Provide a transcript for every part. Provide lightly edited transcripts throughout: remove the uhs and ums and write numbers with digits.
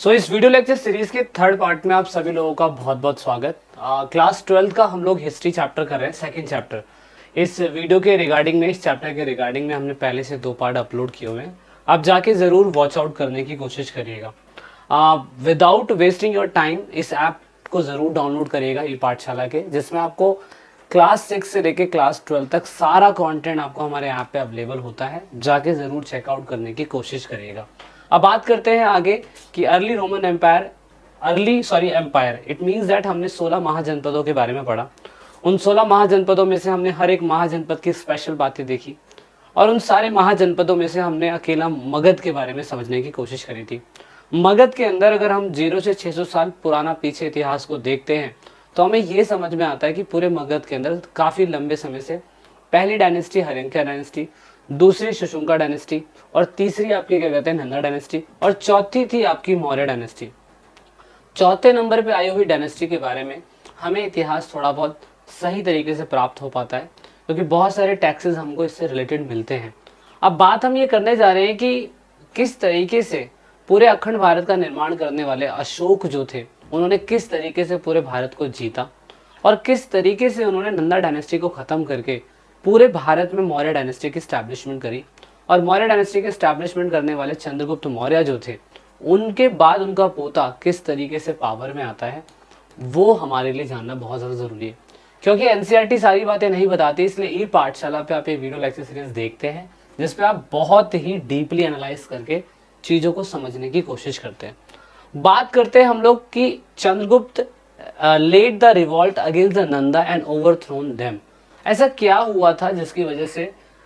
इस video lecture series के third part में आप सभी लोगों का बहुत बहुत स्वागत। क्लास 12 का हम लोग हिस्ट्री चैप्टर कर रहे हैं, सेकंड चैप्टर। इस वीडियो के रिगार्डिंग में, इस चैप्टर के रिगार्डिंग में हमने पहले से 2 पार्ट अपलोड किए हुए हैं। आप जाके ज़रूर वॉच आउट करने की कोशिश करिएगा। विदाउट वेस्टिंग योर टाइम इस ऐप को ज़रूर डाउनलोड करिएगा ई पाठशाला के, जिसमें आपको क्लास 6 से लेके क्लास 12 तक सारा कंटेंट आपको हमारे ऐप पे अवेलेबल होता है। जाके ज़रूर चेकआउट करने की कोशिश करिएगा। अब बात करते हैं आगे कि early Roman Empire it means that हमने 16 महाजनपदों के बारे में पढ़ा। उन 16 महाजनपदों में से हमने हर एक महाजनपद की स्पेशल बातें देखी, और उन सारे महाजनपदों में से हमने अकेला मगध के बारे में समझने की कोशिश करी थी। मगध के अंदर अगर हम 0 से 600 साल पुराना पीछे इतिहास को देखते हैं तो हमें ये समझ में आता है कि पूरे मगध के अंदर काफ़ी लंबे समय से पहली डायनेस्टी हरिंका डायनेस्टी, दूसरी शुशुंका डायनेस्टी, और तीसरी आपकी क्या कहते हैं नंदा डायनेस्टी, और चौथी थी आपकी मौर्य डायनेस्टी। चौथे नंबर पे आई हुई डायनेस्टी के बारे में हमें इतिहास थोड़ा बहुत सही तरीके से प्राप्त हो पाता है, क्योंकि बहुत सारे टैक्सेस हमको इससे रिलेटेड मिलते हैं। अब बात हम ये करने जा रहे हैं कि किस तरीके से पूरे अखंड भारत का निर्माण करने वाले अशोक जो थे, उन्होंने किस तरीके से पूरे भारत को जीता, और किस तरीके से उन्होंने नंदा डायनेस्टी को ख़त्म करके पूरे भारत में मौर्य डायनेस्टी की स्टैब्लिशमेंट करी। और मौर्य डायनेस्टी की स्टैब्लिशमेंट करने वाले चंद्रगुप्त मौर्य जो थे, उनके बाद उनका पोता किस तरीके से पावर में आता है, वो हमारे लिए जानना बहुत ज़्यादा ज़रूरी है। क्योंकि एनसीईआरटी सारी बातें नहीं बताती, इसलिए ई पाठशाला पे आप ये वीडियो लेक्चर सीरीज देखते हैं, जिसपे आप बहुत ही डीपली एनालाइज करके चीज़ों को समझने की कोशिश करते हैं। बात करते हैं हम लोग कि Chandragupta led the revolt against the Nanda and overthrown them. ऐसा क्या हुआ था जिसकी वजह से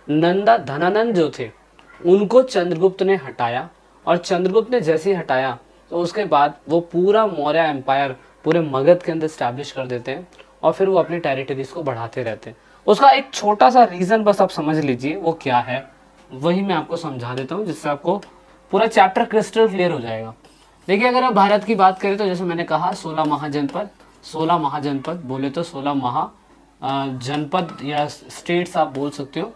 नंदा धनानंद जो थे उनको चंद्रगुप्त ने हटाया, और चंद्रगुप्त ने जैसे ही हटाया तो उसके बाद वो पूरा मौर्य एम्पायर पूरे मगध के अंदर स्टैब्लिश कर देते हैं, और फिर वो अपनी टेरिटरीज को बढ़ाते रहते हैं। उसका एक छोटा सा रीज़न बस आप समझ लीजिए वो क्या है, वही मैं आपको समझा देता हूँ, जिससे आपको पूरा चैप्टर क्रिस्टल क्लियर हो जाएगा। देखिए, अगर आप भारत की बात करें तो जैसे मैंने कहा 16 महाजनपद बोले तो 16 जनपद या स्टेट्स आप बोल सकते हो।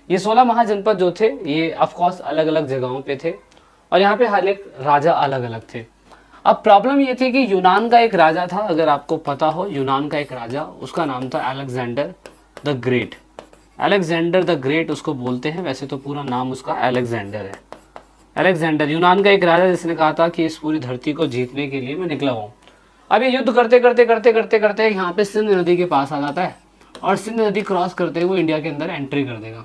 ये 16 महाजनपद जो थे ये ऑफकोर्स अलग अलग जगहों पे थे, और यहाँ पे हर एक राजा अलग अलग थे। अब प्रॉब्लम ये थी कि यूनान का एक राजा था, अगर आपको पता हो, यूनान का एक राजा, उसका नाम था Alexander the great. Alexander the great उसको बोलते हैं, वैसे तो पूरा नाम उसका अलेक्जेंडर है। अलेक्जेंडर यूनान का एक राजा जिसने कहा था कि इस पूरी धरती को जीतने के लिए मैं निकला हूँ। अब ये युद्ध करते करते करते करते करते यहाँ पे सिंध नदी के पास आ जाता है, और सिंध नदी क्रॉस करते हुए इंडिया के अंदर एंट्री कर देगा।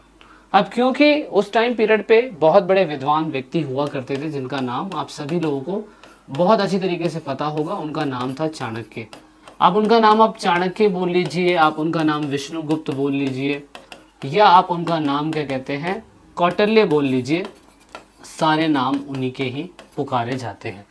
अब क्योंकि उस टाइम पीरियड पे बहुत बड़े विद्वान व्यक्ति हुआ करते थे, जिनका नाम आप सभी लोगों को बहुत अच्छी तरीके से पता होगा, उनका नाम था चाणक्य। आप उनका नाम आप चाणक्य बोल लीजिए, आप उनका नाम विष्णुगुप्त बोल लीजिए, या आप उनका नाम क्या कहते हैं कौटिल्य बोल लीजिए, सारे नाम उन्हीं के ही पुकारे जाते हैं।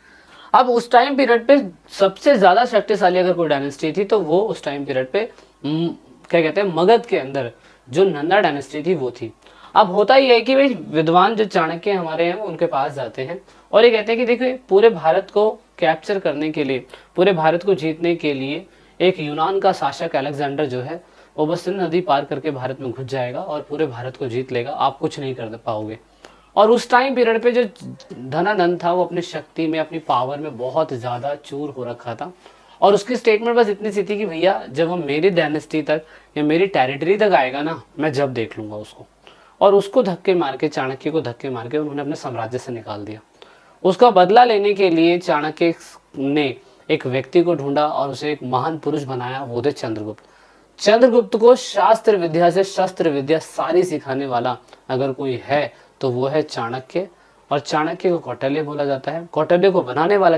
अब उस टाइम पीरियड पे सबसे ज़्यादा शक्तिशाली अगर कोई डायनेस्टी थी तो वो उस टाइम पीरियड पे क्या कहते हैं मगध के अंदर जो नंदा डायनेस्टी थी वो थी। अब होता ही है कि भाई विद्वान जो चाणक्य हमारे हैं वो उनके पास जाते हैं, और ये कहते हैं कि देखिए पूरे भारत को कैप्चर करने के लिए, पूरे भारत को जीतने के लिए एक यूनान का शासक अलेक्जेंडर जो है वो बस सिंध नदी पार करके भारत में घुस जाएगा और पूरे भारत को जीत लेगा, आप कुछ नहीं कर पाओगे। और उस टाइम पीरियड पे जो धनानंद था वो अपनी शक्ति में, अपनी पावर में बहुत ज़्यादा चूर हो रखा था, और उसकी स्टेटमेंट बस इतनी सी थी कि भैया जब वो मेरी डायनेस्टी तक या मेरी टेरिटरी तक आएगा ना, मैं जब देख लूँगा उसको। और उसको धक्के मार के, चाणक्य को धक्के मार के उन्होंने अपने साम्राज्य से निकाल दिया। उसका बदला लेने के लिए चाणक्य ने एक व्यक्ति को ढूंढा और उसे एक महान पुरुष बनाया, वो थे चंद्रगुप्त। चंद्रगुप्त को शास्त्र विद्या से शस्त्र विद्या सारी सिखाने वाला अगर कोई है तो वो है चाणक्य, और चाणक्य को कौटिल्य बोला जाता है। कौटिल्य को बनाने वाला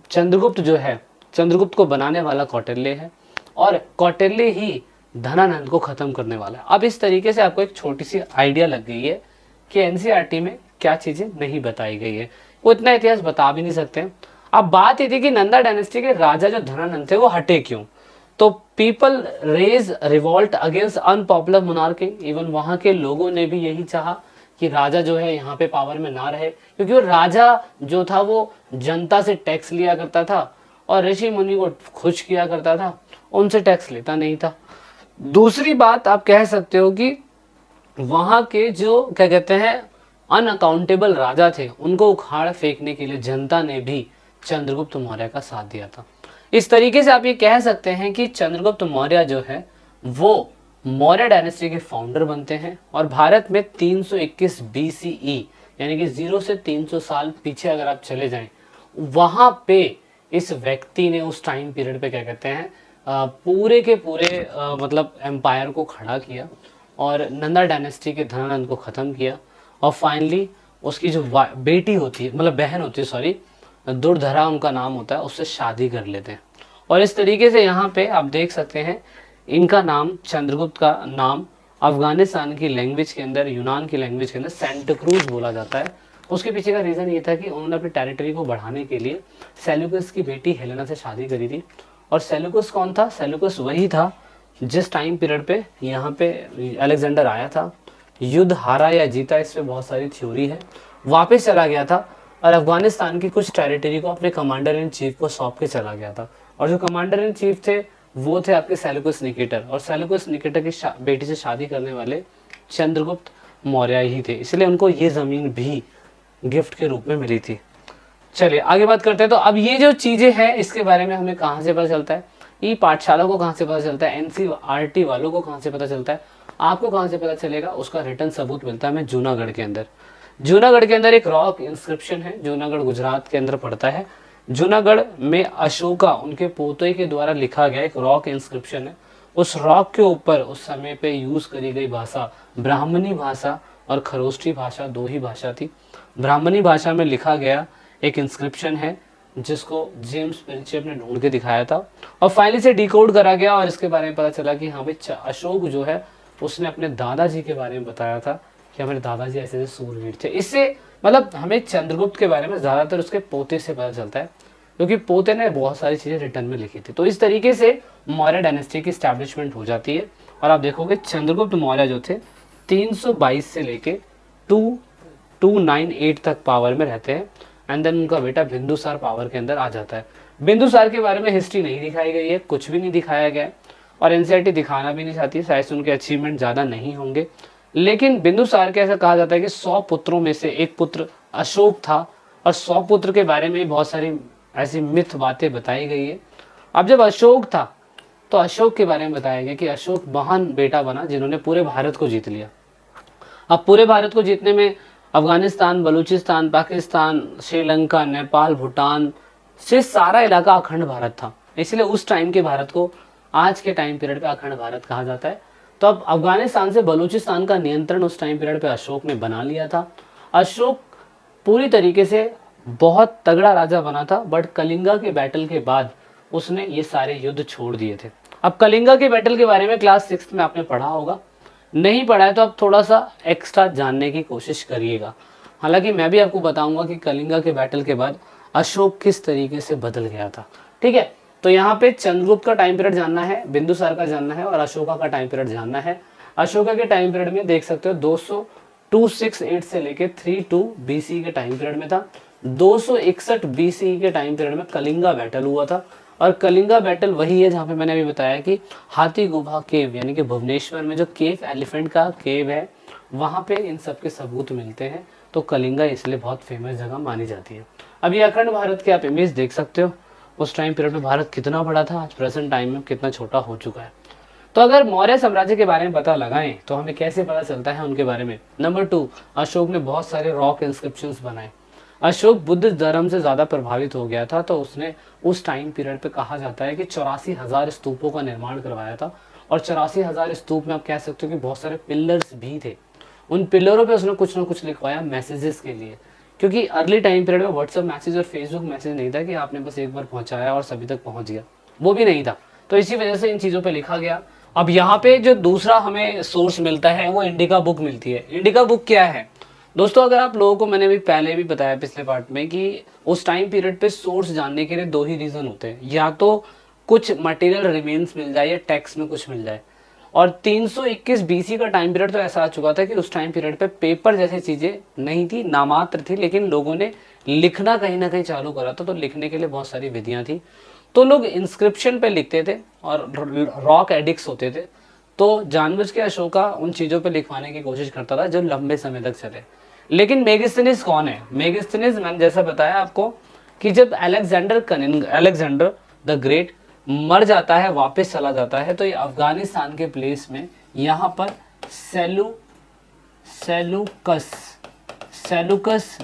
चंद्रगुप्त जो है, चंद्रगुप्त को बनाने वाला कौटिल्य है, और कौटिल्य ही धनानंद को खत्म करने वाला है। अब इस तरीके से आपको एक छोटी सी आइडिया लग गई है कि एनसीईआरटी में क्या चीजें नहीं बताई गई है, वो इतना इतिहास बता भी नहीं सकते। अब बात ये थी कि नंदा डायनेस्टी के राजा जो धनानंद थे वो हटे क्यों, तो people raise revolt against unpopular monarchy. Even वहाँ के लोगों ने भी यही चाहा कि राजा जो है यहाँ पे पावर में ना रहे, क्योंकि वो राजा जो था वो जनता से टैक्स लिया करता था और ऋषि मुनि को खुश किया करता था, उनसे टैक्स लेता नहीं था। दूसरी बात आप कह सकते हो कि वहाँ के जो क्या कहते हैं अनअकाउंटेबल राजा थे, उनको उखाड़ फेंकने के लिए जनता ने भी चंद्रगुप्त मौर्य का साथ दिया था। इस तरीके से आप ये कह सकते हैं कि चंद्रगुप्त मौर्य जो है वो मौर्य डायनेस्टी के फाउंडर बनते हैं। और भारत में 321 BCE यानी कि 0 से 300 साल पीछे अगर आप चले जाएं, वहां पे इस व्यक्ति ने उस टाइम पीरियड पे क्या कहते हैं पूरे के पूरे मतलब एम्पायर को खड़ा किया और नंदा डायनेस्टी के धनानंद को ख़त्म किया। और फाइनली उसकी जो बेटी होती है, मतलब बहन होती है, सॉरी, दुर्धरा उनका नाम होता है, उससे शादी कर लेते हैं। और इस तरीके से यहाँ पे आप देख सकते हैं इनका नाम, चंद्रगुप्त का नाम अफगानिस्तान की लैंग्वेज के अंदर, यूनान की लैंग्वेज के अंदर सेंट क्रूज बोला जाता है। उसके पीछे का रीज़न ये था कि उन्होंने अपनी टेरिटरी को बढ़ाने के लिए सेल्यूकस की बेटी हेलेना से शादी करी थी। और सेल्यूकस कौन था? सेल्यूकस वही था जिस टाइम पीरियड पे यहाँ पे अलेक्जेंडर आया था, युद्ध हारा या जीता इस पे बहुत सारी थ्योरी है, वापस चला गया था और अफगानिस्तान की कुछ टेरिटरी को अपने कमांडर इन चीफ को सौंप के चला गया था। और जो कमांडर इन चीफ थे वो थे आपके सेल्यूकस निकेटर, और सेल्यूकस निकेटर की बेटी से शादी करने वाले चंद्रगुप्त मौर्य ही थे, इसलिए उनको ये ज़मीन भी गिफ्ट के रूप में मिली थी। चलिए आगे बात करते हैं। तो अब ये जो चीज़ें हैं इसके बारे में हमें कहाँ से पता चलता है? ई पाठशाला को कहाँ से पता चलता है? NCERT वालों को कहाँ से पता चलता है? आपको कहाँ से पता चलेगा? उसका रिटर्न सबूत मिलता है हमें जूनागढ़ के अंदर। जूनागढ़ के अंदर एक रॉक इंस्क्रिप्शन है, जूनागढ़ गुजरात के अंदर पड़ता है। जूनागढ़ में अशोका उनके पोते के द्वारा लिखा गया एक रॉक इंस्क्रिप्शन है। उस रॉक के ऊपर उस समय पे यूज करी गई भाषा ब्राह्मणी भाषा और खरोष्ठी भाषा, दो ही भाषा थी। ब्राह्मणी भाषा में लिखा गया एक इंस्क्रिप्शन है जिसको जेम्स प्रिंसेप ने ढूंढ के दिखाया था और फाइनली से डिकोड करा गया और इसके बारे में पता चला कि हाँ भाई अशोक जो है उसने अपने दादाजी के बारे में बताया था कि हमारे दादाजी ऐसे ऐसे सूरवीर थे। इससे मतलब हमें चंद्रगुप्त के बारे में ज़्यादातर उसके पोते से पता चलता है क्योंकि पोते ने बहुत सारी चीज़ें रिटर्न में लिखी थी। तो इस तरीके से मौर्य डायनेस्टी की स्टैब्लिशमेंट हो जाती है और आप देखोगे चंद्रगुप्त मौर्य जो थे 322 से लेके 298 तक पावर में रहते हैं एंड देन उनका बेटा बिंदुसार पावर के अंदर आ जाता है। बिंदुसार के बारे में हिस्ट्री नहीं दिखाई गई है, कुछ भी नहीं दिखाया गया है और एनसीईआरटी दिखाना भी नहीं चाहती, शायद उनके अचीवमेंट ज़्यादा नहीं होंगे। लेकिन बिंदुसार के ऐसा कहा जाता है कि 100 पुत्रों में से एक पुत्र अशोक था और 100 पुत्र के बारे में बहुत सारी ऐसी मिथ बातें बताई गई है। अब जब अशोक था तो अशोक के बारे में बताया गया कि अशोक महान बेटा बना जिन्होंने पूरे भारत को जीत लिया। अब पूरे भारत को जीतने में अफगानिस्तान, बलूचिस्तान, पाकिस्तान, श्रीलंका, नेपाल, भूटान से सारा इलाका अखंड भारत था, इसलिए उस टाइम के भारत को आज के टाइम पीरियड पे अखंड भारत कहा जाता है। तो अब अफगानिस्तान से बलूचिस्तान का नियंत्रण उस टाइम पीरियड पे अशोक ने बना लिया था। अशोक पूरी तरीके से बहुत तगड़ा राजा बना था, बट कलिंगा के बैटल के बाद उसने ये सारे युद्ध छोड़ दिए थे। अब कलिंगा के बैटल के बारे में क्लास 6 में आपने पढ़ा होगा, नहीं पढ़ा है तो आप थोड़ा सा एक्स्ट्रा जानने की कोशिश करिएगा। हालांकि मैं भी आपको बताऊंगा कि कलिंगा के बैटल के बाद अशोक किस तरीके से बदल गया था। ठीक है, तो यहाँ पे चंद्रगुप्त का टाइम पीरियड जानना है, बिंदुसार का जानना है और अशोका का टाइम पीरियड जानना है। अशोका के टाइम पीरियड में देख सकते हो 268 से लेके 32 BC के टाइम पीरियड में था। 261 BC के टाइम पीरियड में कलिंगा बैटल हुआ था और कलिंगा बैटल वही है जहाँ पे मैंने अभी बताया कि हाथी गुफा केव यानी कि भुवनेश्वर में जो केव, एलिफेंट का केव है, वहाँ पे इन सब के सबूत मिलते हैं। तो कलिंगा इसलिए बहुत फेमस जगह मानी जाती है। अब ये अखंड भारत के आप इमेज देख सकते हो, उस टाइम पीरियड में भारत कितना बड़ा था, आज प्रेजेंट टाइम में कितना छोटा हो चुका है। तो अगर मौर्य साम्राज्य के बारे में पता लगाएं तो हमें कैसे पता चलता है उनके बारे में? नंबर 2, अशोक ने बहुत सारे रॉक इंस्क्रिप्शंस बनाए। अशोक बुद्ध धर्म से ज़्यादा प्रभावित हो गया था तो उसने उस टाइम पीरियड पे कहा जाता है कि 84,000 स्तूपों का निर्माण करवाया था और 84,000 स्तूप में आप कह सकते हो कि बहुत सारे पिलर्स भी थे। उन पिलरों पे उसने कुछ ना कुछ लिखवाया मैसेजेस के लिए, क्योंकि अर्ली टाइम पीरियड में व्हाट्सएप मैसेज और फेसबुक मैसेज नहीं था कि आपने बस एक बार पहुंचाया और सभी तक पहुंच गया, वो भी नहीं था। तो इसी वजह से इन चीज़ों पे लिखा गया। अब यहाँ पे जो दूसरा हमें सोर्स मिलता है वो इंडिका बुक मिलती है। इंडिका बुक क्या है दोस्तों? अगर आप लोगों को मैंने भी पहले भी बताया पिछले पार्ट में कि उस टाइम पीरियड पे सोर्स जानने के लिए 2 ही रीज़न होते हैं, या तो कुछ मटेरियल रिमेन्स मिल जाए या टेक्स्ट में कुछ मिल जाए। और 321 BC का टाइम पीरियड तो ऐसा आ चुका था कि उस टाइम पीरियड पे पेपर जैसी चीज़ें नहीं थी, नामात्र थी, लेकिन लोगों ने लिखना कहीं ना कहीं चालू करा था। तो लिखने के लिए बहुत सारी विधियाँ थी, तो लोग इंस्क्रिप्शन पे लिखते थे और रॉक एडिक्ट्स होते थे। तो जानबूझ के अशोका उन चीज़ों पे लिखवाने की कोशिश करता था जो लंबे समय तक चले। लेकिन मेगास्थनीज कौन है? मेगास्थनीज मैंने जैसा बताया आपको कि जब अलेक्जेंडर द ग्रेट मर जाता है, वापस चला जाता है, तो ये अफगानिस्तान के प्लेस में यहाँ पर सेलूकस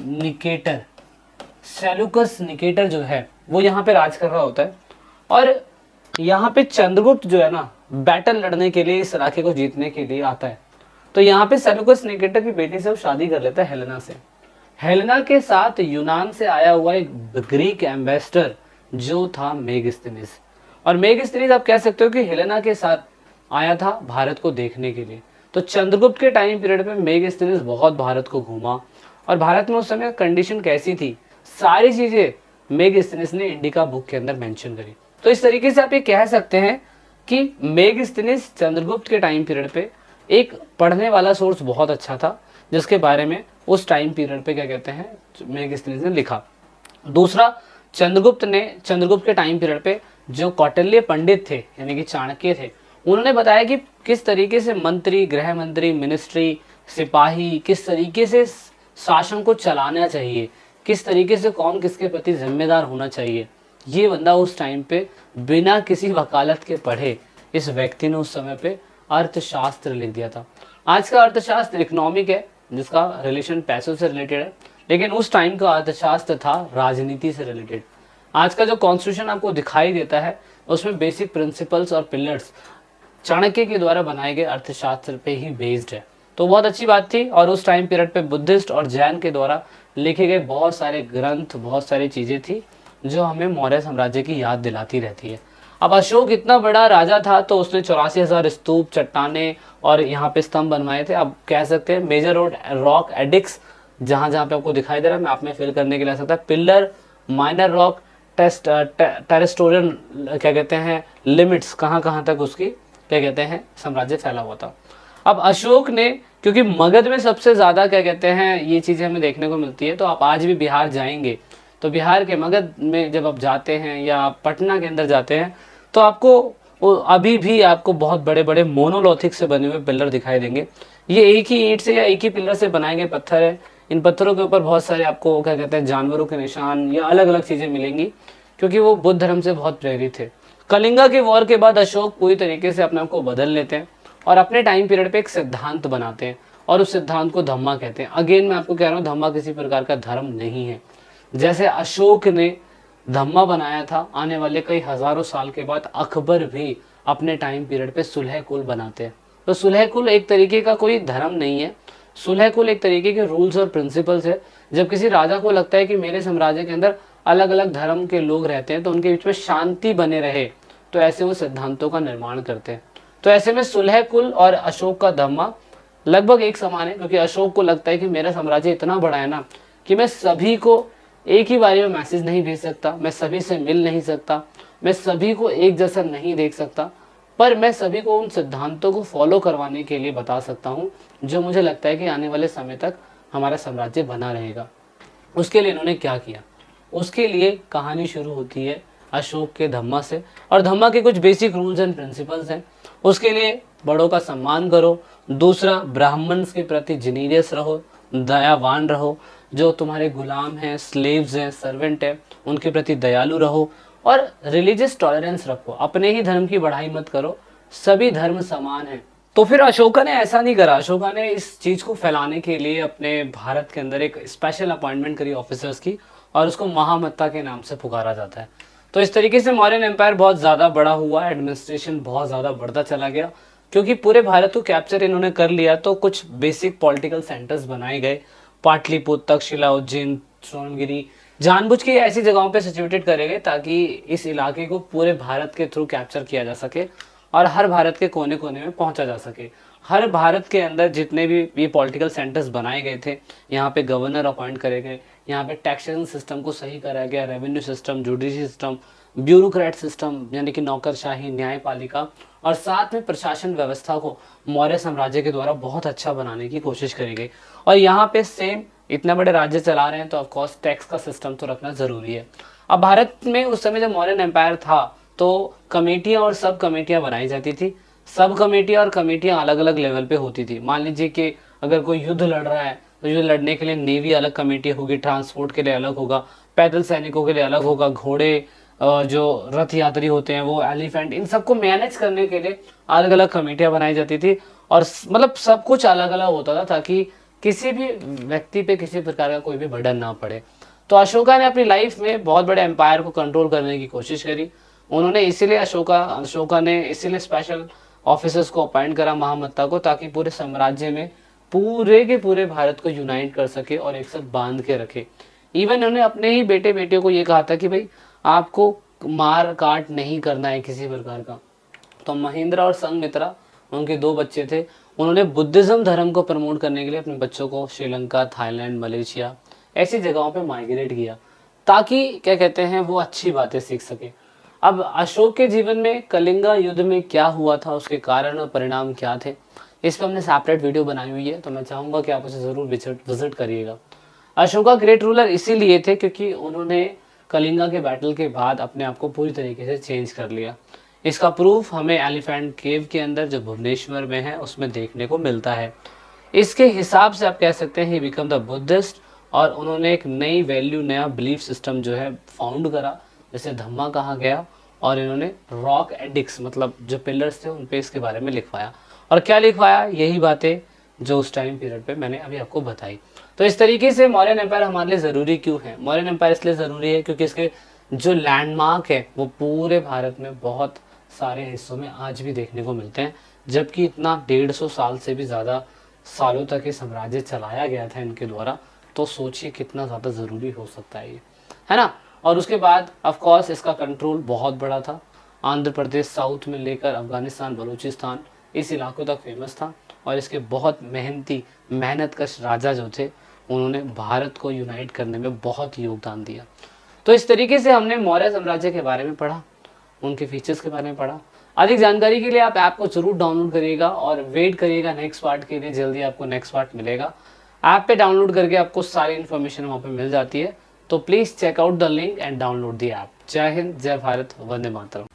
निकेटर जो है वो यहाँ पे राज कर रहा होता है। और यहाँ पे चंद्रगुप्त जो है ना, बैटल लड़ने के लिए, इस इलाके को जीतने के लिए आता है। तो यहाँ पे सेलूकस निकेटर की बेटी से वो शादी कर लेता है हेलेना से। हेलेना के साथ यूनान से आया हुआ एक ग्रीक एम्बेसडर जो था मेगास्थनीज। और मेगास्थनीज आप कह सकते हो कि हेलेना के साथ आया था भारत को देखने के लिए। तो चंद्रगुप्त के टाइम पीरियड में मेगास्थनीज बहुत भारत को घूमा, और भारत में उस समय कंडीशन कैसी थी, सारी चीजें मेगास्थनीज ने इंडिका बुक के अंदर मेंशन करी। तो इस तरीके से आप ये कह सकते हैं कि मेगास्थनीज चंद्रगुप्त के टाइम पीरियड पे एक पढ़ने वाला सोर्स बहुत अच्छा था, जिसके बारे में उस टाइम पीरियड पे क्या कहते हैं, मेगास्थनीज ने लिखा। दूसरा, चंद्रगुप्त के टाइम पीरियड पे जो कौटिल्य पंडित थे यानी कि चाणक्य थे, उन्होंने बताया कि किस तरीके से मंत्री, गृह मंत्री, मिनिस्ट्री, सिपाही किस तरीके से शासन को चलाना चाहिए, किस तरीके से कौन किसके प्रति जिम्मेदार होना चाहिए। ये बंदा उस टाइम पे बिना किसी वकालत के पढ़े इस व्यक्ति ने उस समय पे अर्थशास्त्र लिख दिया था। आज का अर्थशास्त्र इकोनॉमिक है, जिसका रिलेशन पैसों से रिलेटेड है, लेकिन उस टाइम का अर्थशास्त्र था राजनीति से रिलेटेड। आज का जो कॉन्स्टिट्यूशन आपको दिखाई देता है उसमें बेसिक प्रिंसिपल्स और पिलर्स चाणक्य के द्वारा बनाए गए अर्थशास्त्र पे ही बेस्ड है। तो बहुत अच्छी बात थी। और उस टाइम पीरियड पे बुद्धिस्ट और जैन के द्वारा लिखे गए बहुत सारे ग्रंथ, बहुत सारी चीजें थी जो हमें मौर्य साम्राज्य की याद दिलाती रहती है। अब अशोक इतना बड़ा राजा था तो उसने 84,000 स्तूप, चट्टाने और यहाँ पे स्तंभ बनवाए थे। अब कह सकते हैं मेजर रॉक एडिक्स जहाँ जहाँ पे आपको दिखाई दे रहा है, मैं आप में फिल करने के लिए आ सकता है। पिलर, माइनर रॉक, टेरेस्टोरियन क्या कहते हैं, लिमिट्स, कहाँ कहाँ तक उसकी क्या कहते हैं साम्राज्य फैला हुआ था। अब अशोक ने, क्योंकि मगध में सबसे ज्यादा क्या कहते हैं ये चीजें हमें देखने को मिलती है, तो आप आज भी बिहार जाएंगे तो बिहार के मगध में जब आप जाते हैं या आप पटना के अंदर जाते हैं तो आपको अभी भी आपको बहुत बड़े बड़े मोनोलिथिक से बने हुए पिलर दिखाई देंगे। ये एक ही ईंट से या एक ही पिलर से बनाए गए पत्थर है। इन पत्थरों के ऊपर बहुत सारे आपको क्या कहते हैं जानवरों के निशान या अलग अलग चीजें मिलेंगी, क्योंकि वो बुद्ध धर्म से बहुत प्रेरित थे। कलिंगा के वॉर के बाद अशोक पूरी तरीके से अपने आप को बदल लेते हैं और अपने टाइम पीरियड पे एक सिद्धांत बनाते हैं और उस सिद्धांत को धम्मा कहते हैं। अगेन मैं आपको कह रहा हूँ, धम्मा किसी प्रकार का धर्म नहीं है। जैसे अशोक ने धम्मा बनाया था, आने वाले कई हजारों साल के बाद अकबर भी अपने टाइम पीरियड पे सुलह कुल बनाते हैं। तो सुलह कुल एक तरीके का कोई धर्म नहीं है, सुलह कुल एक तरीके के रूल्स और प्रिंसिपल्स है। जब किसी राजा को लगता है कि मेरे साम्राज्य के अंदर अलग अलग धर्म के लोग रहते हैं तो उनके बीच में शांति बने रहे, तो ऐसे वो सिद्धांतों का निर्माण करते हैं। तो ऐसे में सुलह कुल और अशोक का धम्मा लगभग एक समान है, क्योंकि अशोक को लगता है कि मेरा साम्राज्य इतना बड़ा है ना कि मैं सभी को एक ही बारी में मैसेज नहीं भेज सकता, मैं सभी से मिल नहीं सकता, मैं सभी को एक जैसा नहीं देख सकता, पर मैं सभी को उन सिद्धांतों को फॉलो करवाने के लिए बता सकता हूँ जो मुझे लगता है कि आने वाले समय तक हमारा साम्राज्य बना रहेगा। उसके लिए इन्होंने क्या किया, उसके लिए कहानी शुरू होती है अशोक के धम्मा से। और धम्मा के कुछ बेसिक रूल्स एंड प्रिंसिपल्स हैं। उसके लिए बड़ों का सम्मान करो, दूसरा ब्राह्मण्स के प्रति जीनियस रहो, दयावान रहो, जो तुम्हारे गुलाम हैं, स्लेव्स हैं, सर्वेंट हैं, उनके प्रति दयालु रहो, और रिलीजियस टॉलरेंस रखो, अपने ही धर्म की बढ़ाई मत करो, सभी धर्म समान हैं। तो फिर अशोका ने ऐसा नहीं करा, अशोका ने इस चीज को फैलाने के लिए अपने भारत के अंदर एक स्पेशल अपॉइंटमेंट करी ऑफिसर्स की, और उसको महामत्ता के नाम से पुकारा जाता है। तो इस तरीके से मौर्यन एम्पायर बहुत ज्यादा बड़ा हुआ, एडमिनिस्ट्रेशन बहुत ज्यादा बढ़ता चला गया, क्योंकि पूरे भारत को कैप्चर इन्होंने कर लिया। तो कुछ बेसिक पॉलिटिकल सेंटर्स बनाए गए, पाटलिपुत्र, तक्षशिला, उज्जैन, सोनगिरी, जानबूझ के ऐसी जगहों पे सिचुएटेड करे गए ताकि इस इलाके को पूरे भारत के थ्रू कैप्चर किया जा सके और हर भारत के कोने कोने में पहुंचा जा सके। हर भारत के अंदर जितने भी ये पॉलिटिकल सेंटर्स बनाए गए थे, यहाँ पे गवर्नर अपॉइंट करे गए, यहाँ पे टैक्सेशन सिस्टम को सही कराया गया, revenue system, judiciary system, bureaucrat system यानी कि नौकरशाही, न्यायपालिका, और साथ में प्रशासन व्यवस्था को मौर्य साम्राज्य के द्वारा बहुत अच्छा बनाने की कोशिश करी गई। और यहाँ पे सेम इतने बड़े राज्य चला रहे हैं तो ऑफकोर्स टैक्स का सिस्टम तो रखना जरूरी है। अब भारत में उस समय जब मौर्यन एम्पायर था तो कमेटियां और सब कमेटियां बनाई जाती थी। सब कमेटियां और कमेटियां अलग अलग लेवल पे होती थी। मान लीजिए कि अगर कोई युद्ध लड़ रहा है तो जो लड़ने के लिए नेवी अलग कमेटी होगी, ट्रांसपोर्ट के लिए अलग होगा, पैदल सैनिकों के लिए अलग होगा, घोड़े जो रथ यात्री होते हैं वो एलिफेंट, इन सबको मैनेज करने के लिए अलग अलग कमेटियां बनाई जाती थी। और मतलब सब कुछ अलग अलग होता था ताकि किसी भी व्यक्ति पे किसी प्रकार का कोई भी बर्डन ना पड़े। तो अशोका ने अपनी लाइफ में बहुत बड़े एम्पायर को कंट्रोल करने की कोशिश करी। उन्होंने इसीलिए अशोका ने इसीलिए स्पेशल ऑफिसर्स को अपॉइंट करा महामत्ता को, ताकि पूरे साम्राज्य में पूरे के पूरे भारत को यूनाइट कर सके और एक साथ बांध के रखे। इवन उन्होंने अपने ही बेटे बेटियों को ये कहा था कि भाई आपको मार काट नहीं करना है किसी प्रकार का। तो महेंद्र और संघमित्रा उनके 2 बच्चे थे। उन्होंने बुद्धिज्म धर्म को प्रमोट करने के लिए अपने बच्चों को श्रीलंका, थाईलैंड, मलेशिया ऐसी जगहों पे माइग्रेट किया, ताकि क्या कहते हैं वो अच्छी बातें सीख सके। अब अशोक के जीवन में कलिंगा युद्ध में क्या हुआ था, उसके कारण और परिणाम क्या थे, इस पर हमने सेपरेट वीडियो बनाई हुई है, तो मैं चाहूँगा कि आप उसे ज़रूर विजिट करिएगा। अशोका ग्रेट रूलर इसीलिए थे क्योंकि उन्होंने कलिंगा के बैटल के बाद अपने आप को पूरी तरीके से चेंज कर लिया। इसका प्रूफ हमें एलिफेंट केव के अंदर जो भुवनेश्वर में है उसमें देखने को मिलता है। इसके हिसाब से आप कह सकते हैं ही बिकम द बुद्धिस्ट, और उन्होंने एक नई वैल्यू, नया बिलीफ सिस्टम जो है फाउंड करा, जिसे धम्मा कहा गया। और इन्होंने रॉक एडिक्स मतलब जो पिलर्स थे उन पे इसके बारे में लिखवाया। और क्या लिखवाया, यही बातें जो उस टाइम पीरियड पे मैंने अभी आपको बताई। तो इस तरीके से मौर्यन एम्पायर हमारे लिए ज़रूरी क्यों है? मौर्यन एम्पायर इसलिए ज़रूरी है क्योंकि इसके जो लैंडमार्क है वो पूरे भारत में बहुत सारे हिस्सों में आज भी देखने को मिलते हैं, जबकि इतना 150 साल से भी ज़्यादा सालों तक ये साम्राज्य चलाया गया था इनके द्वारा। तो सोचिए कितना ज़्यादा ज़रूरी हो सकता है ये, है ना। और उसके बाद ऑफ कोर्स इसका कंट्रोल बहुत बड़ा था। आंध्र प्रदेश साउथ में लेकर अफगानिस्तान, बलूचिस्तान इस इलाकों तक फेमस था। और इसके बहुत मेहनतकश राजा जो थे उन्होंने भारत को यूनाइट करने में बहुत योगदान दिया। तो इस तरीके से हमने मौर्य साम्राज्य के बारे में पढ़ा, उनके फीचर्स के बारे में पढ़ा। अधिक जानकारी के लिए आप ऐप को जरूर डाउनलोड करिएगा और वेट करिएगा नेक्स्ट पार्ट के लिए। जल्दी आपको नेक्स्ट पार्ट मिलेगा। ऐप पे डाउनलोड करके आपको सारी इन्फॉर्मेशन वहाँ पे मिल जाती है। तो please check out the link and download the app. Jai Hind, जय भारत, वंदे मातरम।